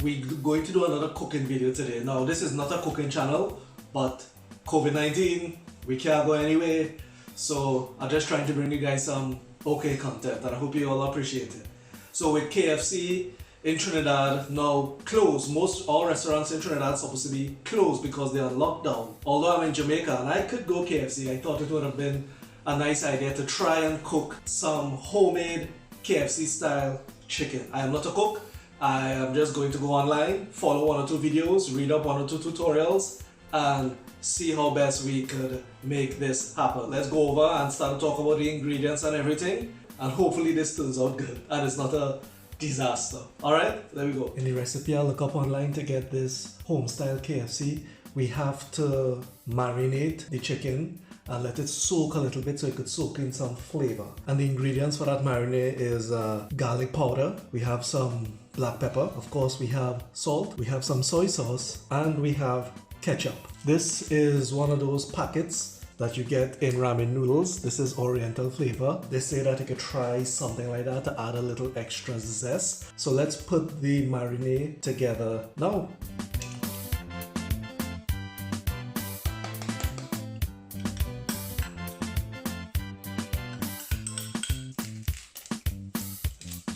we're going to do another cooking video today. Now this is not a cooking channel, but COVID-19, we can't go anywhere, so I'm just trying to bring you guys some okay content, and I hope you all appreciate it. So with KFC in Trinidad now closed, most all restaurants in Trinidad are supposed to be closed because they are locked down. Although I'm in Jamaica and I could go KFC, I thought it would have been a nice idea to try and cook some homemade KFC style chicken. I am not a cook. I am just going to go online, follow 1 or 2 videos, read up 1 or 2 tutorials, and see how best we could make this happen. Let's go over and start to talk about the ingredients and everything, and hopefully this turns out good and it's not a disaster. Alright, there we go. In the recipe I look up online to get this home style KFC, we have to marinate the chicken and let it soak a little bit so it could soak in some flavor. And the ingredients for that marinade is garlic powder, we have some black pepper, of course we have salt, we have some soy sauce, and we have ketchup. This is one of those packets that you get in ramen noodles. This is oriental flavor. They say that you could try something like that to add a little extra zest. So let's put the marinade together now.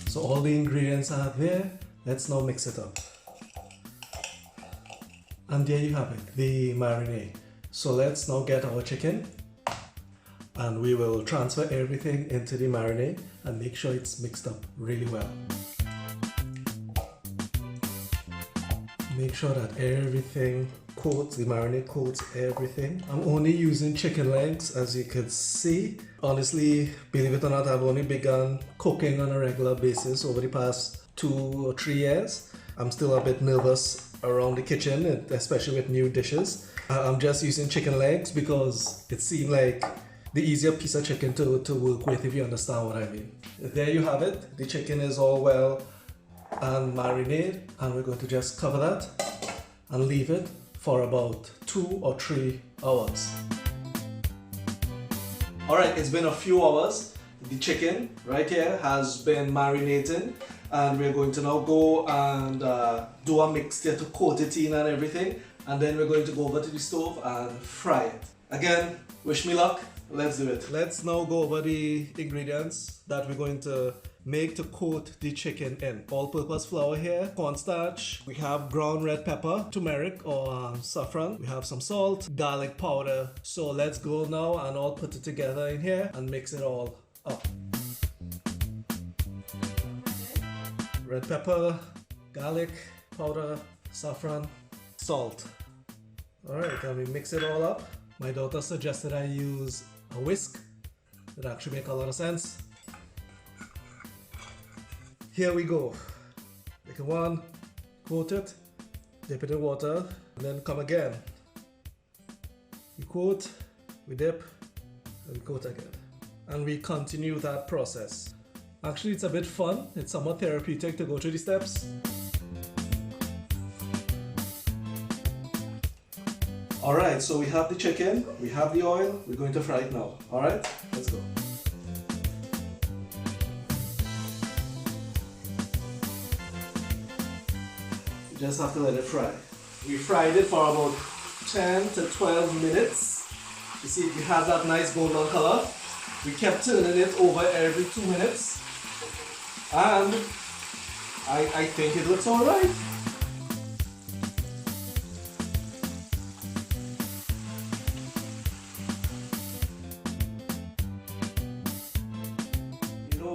So all the ingredients are there. Let's now mix it up. And there you have it, the marinade. So let's now get our chicken and we will transfer everything into the marinade and make sure it's mixed up really well. Make sure that everything coats, the marinade coats everything. I'm only using chicken legs, as you could see. Honestly, believe it or not, I've only begun cooking on a regular basis over the past 2 or 3 years. I'm still a bit nervous around the kitchen, especially with new dishes. I'm just using chicken legs because it seemed like the easier piece of chicken to work with, if you understand what I mean. There you have it. The chicken is all well and marinated, and we're going to just cover that and leave it for about 2 or 3 hours. Alright, it's been a few hours. The chicken right here has been marinating, and we're going to now go and do a mixture to coat it in and everything, and then we're going to go over to the stove and fry it. Again, wish me luck. Let's do it. Let's now go over the ingredients that we're going to make to coat the chicken in. All-purpose flour here, cornstarch, we have ground red pepper, turmeric or saffron, we have some salt, garlic powder. So let's go now and all put it together in here and mix it all up. Red pepper, garlic powder, saffron, salt. Alright, and we mix it all up. My daughter suggested I use a whisk. It actually makes a lot of sense. Here we go. Take one, coat it, dip it in water, and then come again. We coat, we dip, and we coat again. And we continue that process. Actually, it's a bit fun. It's somewhat therapeutic to go through the steps. Alright, so we have the chicken, we have the oil, we're going to fry it now. Alright, let's go. You just have to let it fry. We fried it for about 10 to 12 minutes. You see, it has that nice golden color. We kept turning it over every 2 minutes. And I think it looks alright.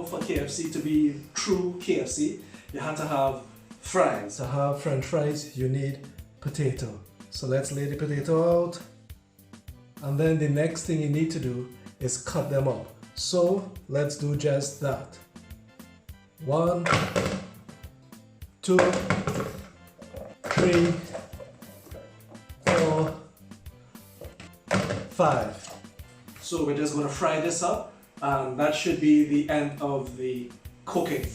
For KFC to be true KFC, you have to have fries. To have French fries, you need potato. So let's lay the potato out. And then the next thing you need to do is cut them up. So let's do just that. 1, 2, 3, 4, 5. So we're just going to fry this up, and that should be the end of the cooking.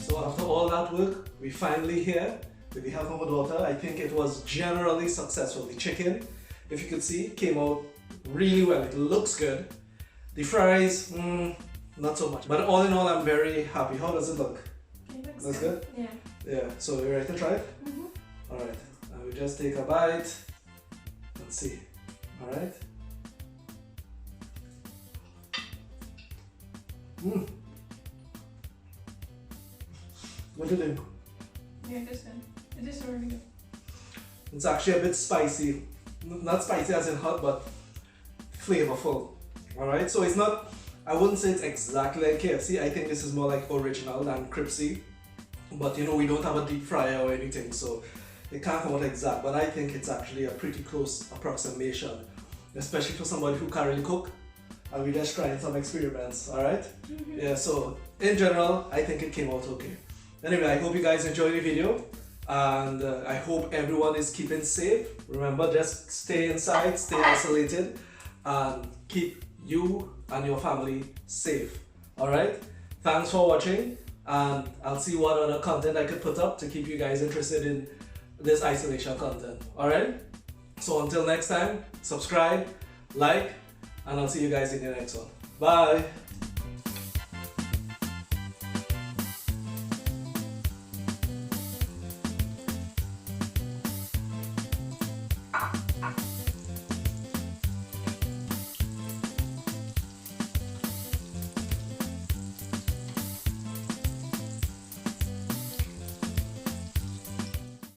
So after all that work, we finally here with the help of my daughter. I think it was generally successful. The chicken, if you could see, came out really well. It looks good. The fries, not so much. But all in all, I'm very happy. How does it look? It looks That's good? Yeah. Yeah, so you ready to try it? Alright, I will just take a bite. Let's see. Alright. What do you think? Yeah, it is good. It is really good. It's actually a bit spicy. Not spicy as in hot, but flavorful. Alright, so it's not, I wouldn't say it's exactly like KFC. I think this is more like original than crispy. But you know, we don't have a deep fryer or anything, so it can't come out exact. But I think it's actually a pretty close approximation, especially for somebody who can't really cook. And we're just trying some experiments, alright? Yeah, so in general, I think it came out okay. Anyway, I hope you guys enjoyed the video. And I hope everyone is keeping safe. Remember, just stay inside, stay isolated, and keep you and your family safe. Alright? Thanks for watching, and I'll see what other content I could put up to keep you guys interested in this isolation content. Alright? So until next time, subscribe, like, and I'll see you guys in the next one. Bye!